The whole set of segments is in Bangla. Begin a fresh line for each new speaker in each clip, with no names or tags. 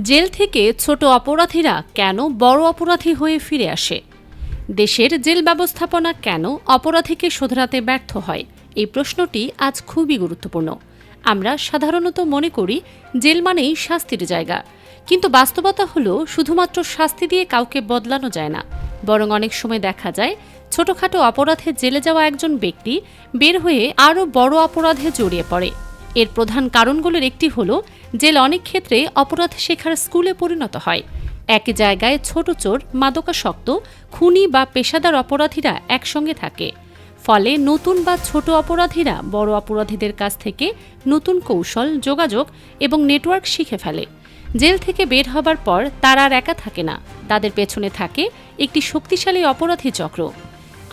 জেল থেকে ছোট অপরাধীরা কেন বড় অপরাধী হয়ে ফিরে আসে? দেশের জেল ব্যবস্থাপনা কেন অপরাধীকে শোধরাতে ব্যর্থ হয়? এই প্রশ্নটি আজ খুবই গুরুত্বপূর্ণ। আমরা সাধারণত মনে করি জেল মানেই শাস্তির জায়গা, কিন্তু বাস্তবতা হলো শুধুমাত্র শাস্তি দিয়ে কাউকে বদলানো যায় না। বরং অনেক সময় দেখা যায় ছোটখাটো অপরাধে জেলে যাওয়া একজন ব্যক্তি বের হয়ে আরও বড় অপরাধে জড়িয়ে পড়ে। এর প্রধান কারণগুলোর একটি হলো জেল অনেক ক্ষেত্রে অপরাধ শেখার স্কুলে পরিণত হয়। একই জায়গায় ছোট চোর, মাদকাসক্ত, খুনি বা পেশাদার অপরাধীরা একসঙ্গে থাকে। ফলে নতুন বা ছোট অপরাধীরা বড় অপরাধীদের কাছ থেকে নতুন কৌশল, যোগাযোগ এবং নেটওয়ার্ক শিখে ফেলে। জেল থেকে বের হবার পর তারা আর একা থাকে না, তাদের পেছনে থাকে একটি শক্তিশালী অপরাধী চক্র।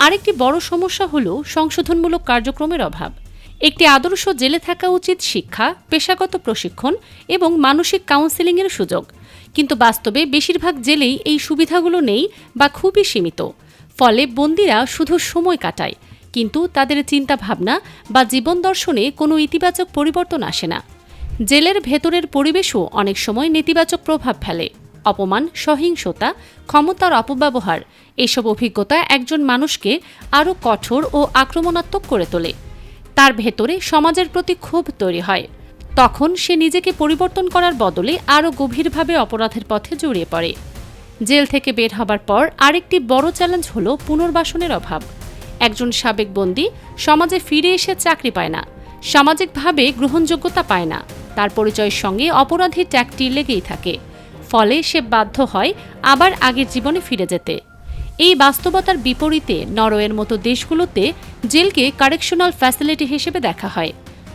আরেকটি বড় সমস্যা হলো সংশোধনমূলক কার্যক্রমের অভাব। একটি আদর্শ জেলে থাকা উচিত শিক্ষা, পেশাগত প্রশিক্ষণ এবং মানসিক কাউন্সেলিংয়ের সুযোগ, কিন্তু বাস্তবে বেশিরভাগ জেলেই এই সুবিধাগুলো নেই বা খুবই সীমিত। ফলে বন্দীরা শুধু সময় কাটায়, কিন্তু তাদের চিন্তাভাবনা বা জীবন দর্শনে কোনো ইতিবাচক পরিবর্তন আসে না। জেলের ভেতরের পরিবেশও অনেক সময় নেতিবাচক প্রভাব ফেলে। অপমান, সহিংসতা, ক্ষমতার অপব্যবহার এসব অভিজ্ঞতা একজন মানুষকে আরও কঠোর ও আক্রমণাত্মক করে তোলে। তার ভেতরে সমাজের প্রতি ক্ষোভ তৈরি হয়। তখন সে নিজেকে পরিবর্তন করার বদলে আরও গভীরভাবে অপরাধের পথে জড়িয়ে পড়ে। জেল থেকে বের হবার পর আরেকটি বড় চ্যালেঞ্জ হলো পুনর্বাসনের অভাব। একজন সাবেক বন্দী সমাজে ফিরে এসে চাকরি পায় না, সামাজিকভাবে গ্রহণযোগ্যতা পায় না, তার পরিচয়ের সঙ্গে অপরাধীর ট্যাগটি লেগেই থাকে। ফলে সে বাধ্য হয় আবার আগের জীবনে ফিরে যেতে। এই বাস্তবতার বিপরীতে নরওয়ের মতো দেশগুলোতে জেলকে কারেকশনাল ফ্যাসিলিটি হিসেবে দেখা হয়।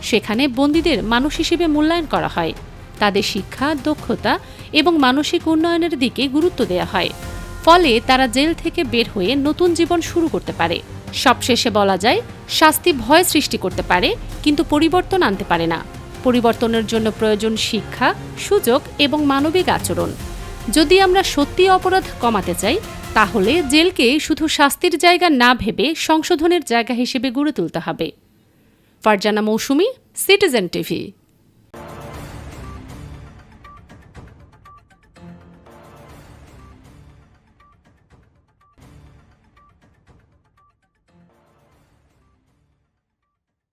সেখানে বন্দীদের মানুষ হিসেবে মূল্যায়ন করা হয়, তাদের শিক্ষা, দক্ষতা এবং মানসিক উন্নয়নের দিকে গুরুত্ব দেওয়া হয়। ফলে তারা জেল থেকে বের হয়ে নতুন জীবন শুরু করতে পারে। সবশেষে বলা যায়, শাস্তি ভয় সৃষ্টি করতে পারে, কিন্তু পরিবর্তন আনতে পারে না। পরিবর্তনের জন্য প্রয়োজন শিক্ষা, সুযোগ এবং মানবিক আচরণ। যদি আমরা সত্যি অপরাধ কমাতে চাই, তাহলে জেলকে শুধু শাস্তির জায়গা না ভেবে সংশোধনের জায়গা হিসেবে গড়ে তুলতে হবে। ফারজানা মৌসুমী, সিটিজেন টিভি।